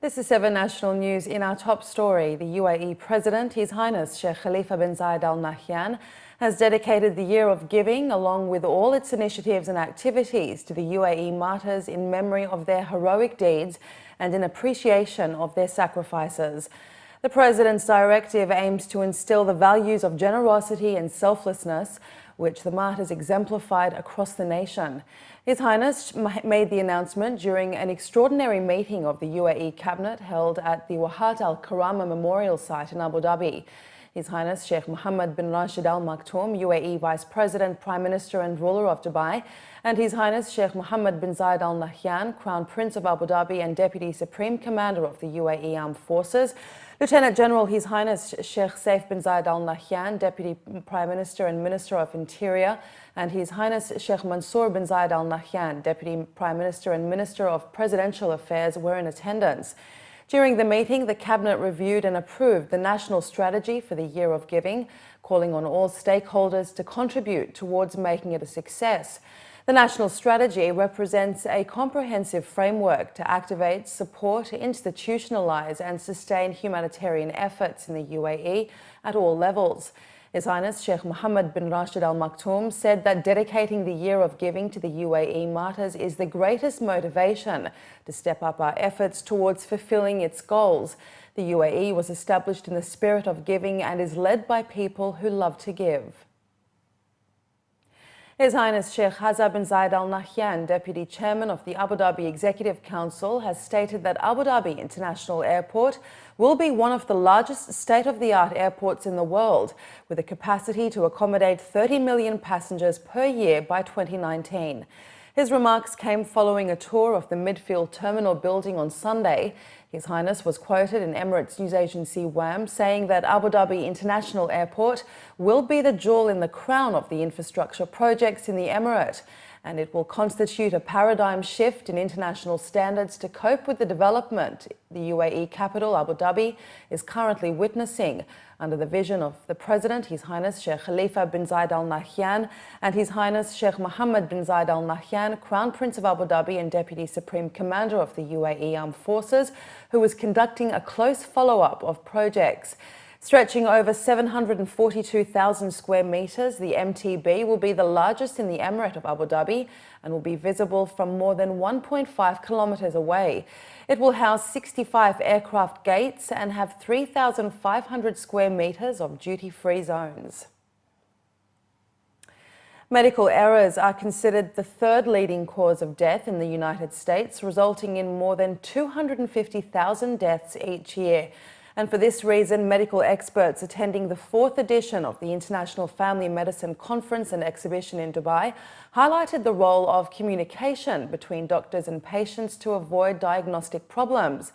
This is 7 National News. In our top story, the UAE President, His Highness Sheikh Khalifa bin Zayed Al Nahyan, has dedicated the Year of Giving, along with all its initiatives and activities, to the UAE martyrs in memory of their heroic deeds and in appreciation of their sacrifices. The President's directive aims to instill the values of generosity and selflessness, which the martyrs exemplified across the nation. His Highness made the announcement during an extraordinary meeting of the UAE Cabinet held at the Wahat Al Karama Memorial Site in Abu Dhabi. His Highness Sheikh Mohammed bin Rashid Al Maktoum, UAE Vice President, Prime Minister and ruler of Dubai, and His Highness Sheikh Mohammed bin Zayed Al Nahyan, Crown Prince of Abu Dhabi and Deputy Supreme Commander of the UAE Armed Forces, Lieutenant General His Highness Sheikh Zayed bin Zayed Al Nahyan, Deputy Prime Minister and Minister of Interior, and His Highness Sheikh Mansour bin Zayed Al Nahyan, Deputy Prime Minister and Minister of Presidential Affairs, were in attendance. During the meeting, the Cabinet reviewed and approved the national strategy for the Year of Giving, calling on all stakeholders to contribute towards making it a success. The national strategy represents a comprehensive framework to activate, support, institutionalise and sustain humanitarian efforts in the UAE at all levels. His Highness Sheikh Mohammed bin Rashid Al Maktoum said that dedicating the Year of Giving to the UAE martyrs is the greatest motivation to step up our efforts towards fulfilling its goals. The UAE was established in the spirit of giving and is led by people who love to give. His Highness Sheikh Hazza bin Zayed Al Nahyan, Deputy Chairman of the Abu Dhabi Executive Council, has stated that Abu Dhabi International Airport will be one of the largest state-of-the-art airports in the world, with a capacity to accommodate 30 million passengers per year by 2019. His remarks came following a tour of the midfield terminal building on Sunday. His Highness was quoted in Emirates news agency WAM saying that Abu Dhabi International Airport will be the jewel in the crown of the infrastructure projects in the Emirate, and it will constitute a paradigm shift in international standards to cope with the development the UAE capital, Abu Dhabi, is currently witnessing. Under the vision of the President, His Highness Sheikh Khalifa bin Zayed Al Nahyan, and His Highness Sheikh Mohammed bin Zayed Al Nahyan, Crown Prince of Abu Dhabi and Deputy Supreme Commander of the UAE Armed Forces, who was conducting a close follow-up of projects. Stretching over 742,000 square metres, the MTB will be the largest in the Emirate of Abu Dhabi and will be visible from more than 1.5 kilometres away. It will house 65 aircraft gates and have 3,500 square metres of duty-free zones. Medical errors are considered the third leading cause of death in the United States, resulting in more than 250,000 deaths each year. And for this reason, medical experts attending the 4th edition of the International Family Medicine Conference and Exhibition in Dubai highlighted the role of communication between doctors and patients to avoid diagnostic problems.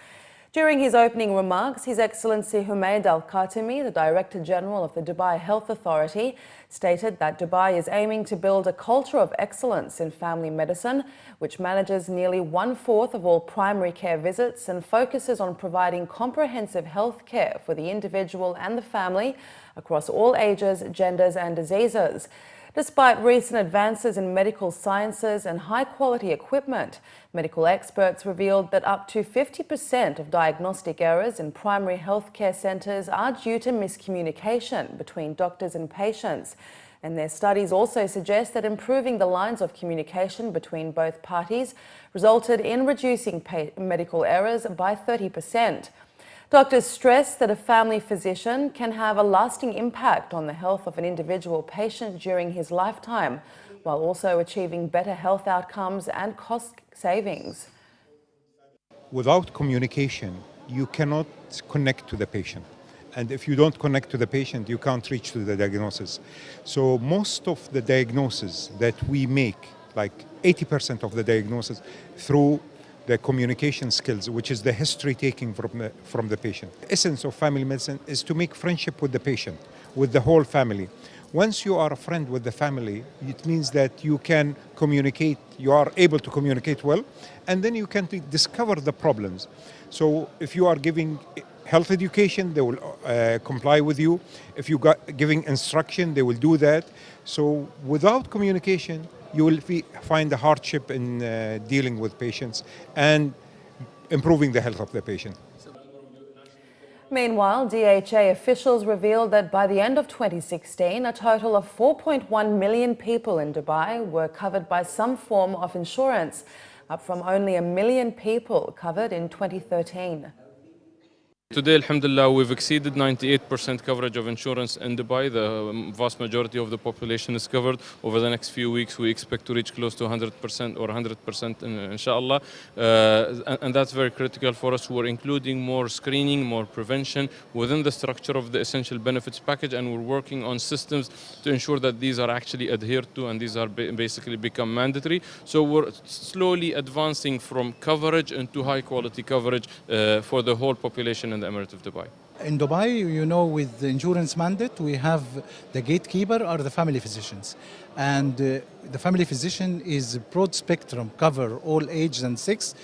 During his opening remarks, His Excellency Humaid Al-Khatimi, the Director General of the Dubai Health Authority, stated that Dubai is aiming to build a culture of excellence in family medicine, which manages nearly 1/4 of all primary care visits and focuses on providing comprehensive health care for the individual and the family across all ages, genders and diseases. Despite recent advances in medical sciences and high-quality equipment, medical experts revealed that up to 50% of diagnostic errors in primary healthcare centres are due to miscommunication between doctors and patients. And their studies also suggest that improving the lines of communication between both parties resulted in reducing medical errors by 30%. Doctors stress that a family physician can have a lasting impact on the health of an individual patient during his lifetime, while also achieving better health outcomes and cost savings. Without communication, you cannot connect to the patient. And if you don't connect to the patient, you can't reach to the diagnosis. So most of the diagnoses that we make, like 80% of the diagnosis, through the communication skills, which is the history taking from the patient. The essence of family medicine is to make friendship with the patient, with the whole family. Once you are a friend with the family, it means that you can communicate, you are able to communicate well, and then you can discover the problems. So if you are giving health education, they will comply with you. If you are giving instruction, they will do that. So without communication, you will find a hardship in dealing with patients, and improving the health of the patient. Meanwhile, DHA officials revealed that by the end of 2016, a total of 4.1 million people in Dubai were covered by some form of insurance, up from only 1 million people covered in 2013. Today, alhamdulillah, we've exceeded 98% coverage of insurance in Dubai. The vast majority of the population is covered. Over the next few weeks, we expect to reach close to 100% or 100%, inshallah. And that's very critical for us. We're including more screening, more prevention within the structure of the essential benefits package, and we're working on systems to ensure that these are actually adhered to and these are basically become mandatory. So we're slowly advancing from coverage into high quality coverage for the whole population in the Emirate of Dubai. In Dubai, you know, with the insurance mandate, we have the gatekeeper are the family physicians. And the family physician is broad spectrum, cover all ages and sex,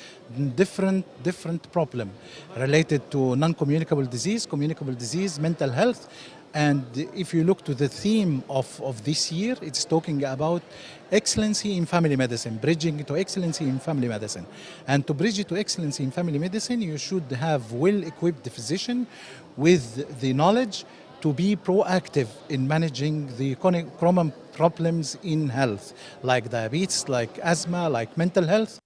different problem related to non-communicable disease, communicable disease, mental health. And if you look to the theme of this year, it's talking about excellency in family medicine, bridging to excellency in family medicine. And to bridge to excellency in family medicine, you should have well-equipped physician with the knowledge to be proactive in managing the common problems in health, like diabetes, like asthma, like mental health.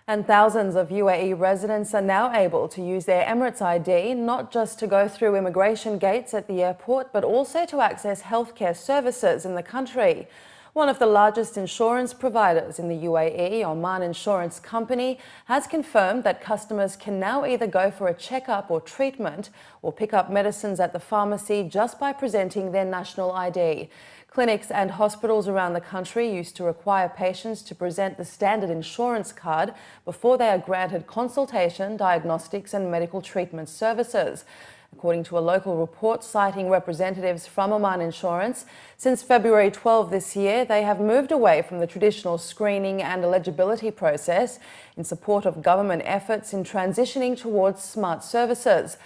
And thousands of UAE residents are now able to use their Emirates ID, not just to go through immigration gates at the airport, but also to access healthcare services in the country. One of the largest insurance providers in the UAE, Oman Insurance Company, has confirmed that customers can now either go for a checkup or treatment or pick up medicines at the pharmacy just by presenting their national ID. Clinics and hospitals around the country used to require patients to present the standard insurance card before they are granted consultation, diagnostics and medical treatment services. According to a local report citing representatives from Oman Insurance, since February 12 this year, they have moved away from the traditional screening and eligibility process in support of government efforts in transitioning towards smart services.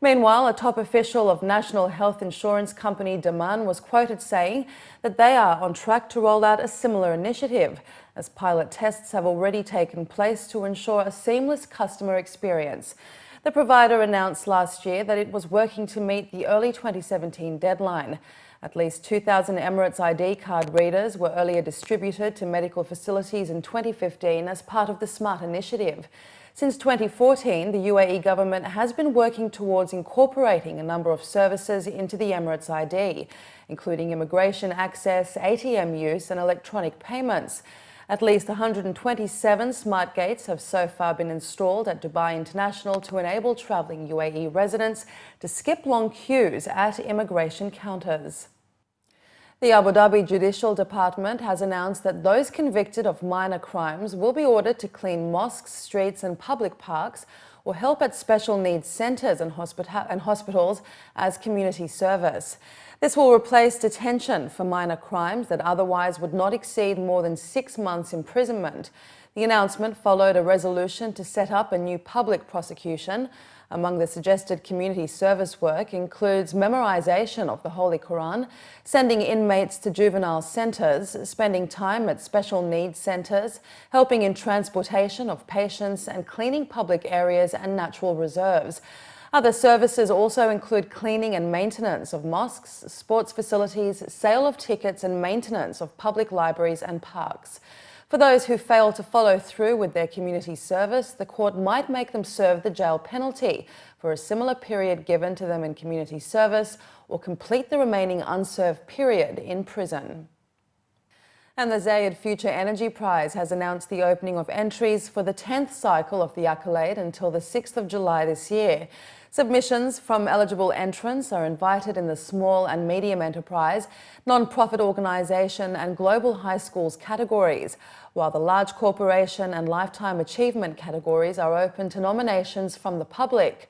Meanwhile, a top official of national health insurance company Daman was quoted saying that they are on track to roll out a similar initiative, as pilot tests have already taken place to ensure a seamless customer experience. The provider announced last year that it was working to meet the early 2017 deadline. At least 2,000 Emirates ID card readers were earlier distributed to medical facilities in 2015 as part of the SMART initiative. Since 2014, the UAE government has been working towards incorporating a number of services into the Emirates ID, including immigration access, ATM use and electronic payments. At least 127 smart gates have so far been installed at Dubai International to enable travelling UAE residents to skip long queues at immigration counters. The Abu Dhabi Judicial Department has announced that those convicted of minor crimes will be ordered to clean mosques, streets and public parks or help at special needs centres and hospitals as community service. This will replace detention for minor crimes that otherwise would not exceed more than 6 months imprisonment. The announcement followed a resolution to set up a new public prosecution. Among the suggested community service work includes memorization of the Holy Quran, sending inmates to juvenile centres, spending time at special needs centres, helping in transportation of patients and cleaning public areas and natural reserves. Other services also include cleaning and maintenance of mosques, sports facilities, sale of tickets and maintenance of public libraries and parks. For those who fail to follow through with their community service, the court might make them serve the jail penalty for a similar period given to them in community service or complete the remaining unserved period in prison. And the Zayed Future Energy Prize has announced the opening of entries for the 10th cycle of the accolade until the 6th of July this year. Submissions from eligible entrants are invited in the small and medium enterprise, non-profit organisation and global high schools categories, while the large corporation and lifetime achievement categories are open to nominations from the public.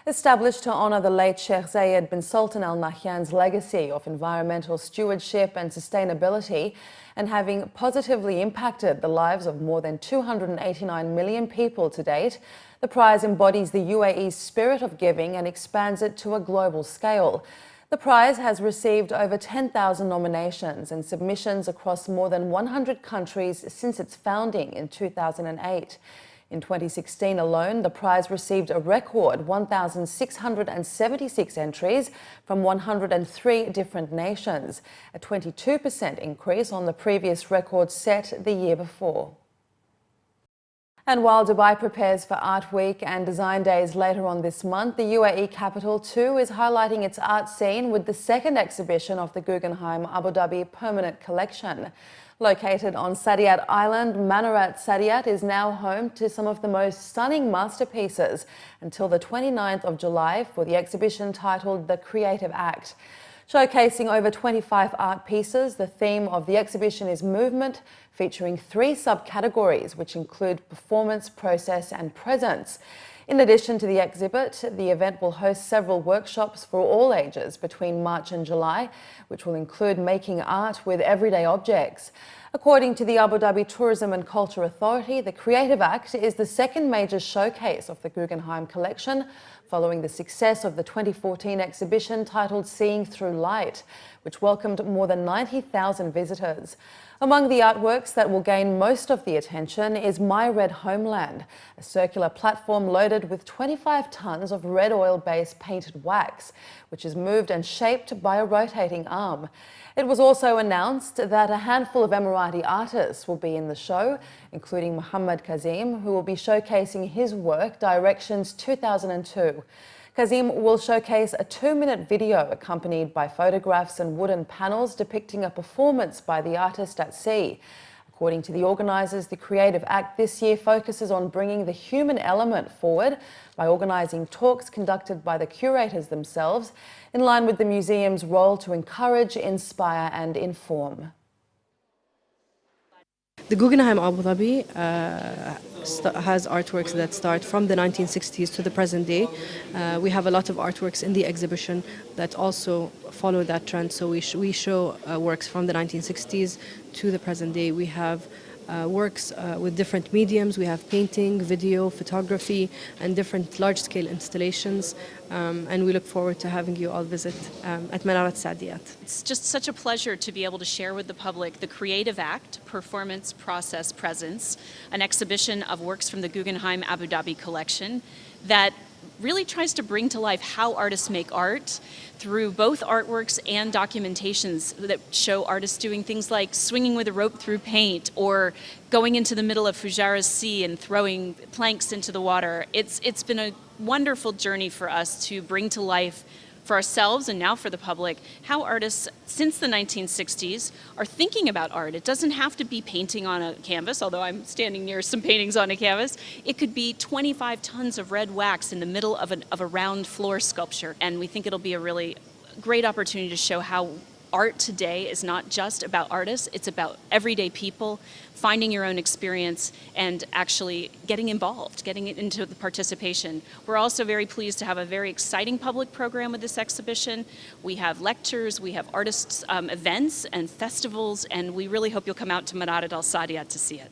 Established to honour the late Sheikh Zayed bin Sultan Al Nahyan's legacy of environmental stewardship and sustainability, and having positively impacted the lives of more than 289 million people to date, the prize embodies the UAE's spirit of giving and expands it to a global scale. The prize has received over 10,000 nominations and submissions across more than 100 countries since its founding in 2008. In 2016 alone, the prize received a record 1,676 entries from 103 different nations, a 22% increase on the previous record set the year before. And while Dubai prepares for Art Week and Design Days later on this month, the UAE capital too is highlighting its art scene with the second exhibition of the Guggenheim Abu Dhabi permanent collection. Located on Saadiyat Island, Manarat Saadiyat is now home to some of the most stunning masterpieces until the 29th of July for the exhibition titled The Creative Act. Showcasing over 25 art pieces, the theme of the exhibition is movement, featuring 3 subcategories which include performance, process and presence. In addition to the exhibit, the event will host several workshops for all ages between March and July, which will include making art with everyday objects. According to the Abu Dhabi Tourism and Culture Authority, the Creative Act is the second major showcase of the Guggenheim collection, following the success of the 2014 exhibition titled Seeing Through Light, which welcomed more than 90,000 visitors. Among the artworks that will gain most of the attention is My Red Homeland, a circular platform loaded with 25 tons of red oil-based painted wax, which is moved and shaped by a rotating arm. It was also announced that a handful of Emirati artists will be in the show, including Mohammed Kazim, who will be showcasing his work Directions 2002. Kazim will showcase a 2-minute video accompanied by photographs and wooden panels depicting a performance by the artist at sea. According to the organisers, the Creative Act this year focuses on bringing the human element forward by organising talks conducted by the curators themselves, in line with the museum's role to encourage, inspire and inform. The Guggenheim Abu Dhabi has artworks that start from the 1960s to the present day. We have a lot of artworks in the exhibition that also follow that trend. So we show works from the 1960s to the present day. We have works with different mediums. We have painting, video, photography, and different large-scale installations. And we look forward to having you all visit at Manarat Saadiyat. It's just such a pleasure to be able to share with the public the Creative Act, Performance, Process, Presence, an exhibition of works from the Guggenheim Abu Dhabi collection that really tries to bring to life how artists make art through both artworks and documentations that show artists doing things like swinging with a rope through paint or going into the middle of Fujairah's Sea and throwing planks into the water. It's been a wonderful journey for us to bring to life for ourselves and now for the public how artists since the 1960s are thinking about art. It doesn't have to be painting on a canvas, although I'm standing near some paintings on a canvas. It could be 25 tons of red wax in the middle of a round floor sculpture. And we think it'll be a really great opportunity to show how art today is not just about artists, it's about everyday people, finding your own experience and actually getting involved, getting into the participation. We're also very pleased to have a very exciting public program with this exhibition. We have lectures, we have artists' events and festivals, and we really hope you'll come out to Manarat Saadiyat to see it.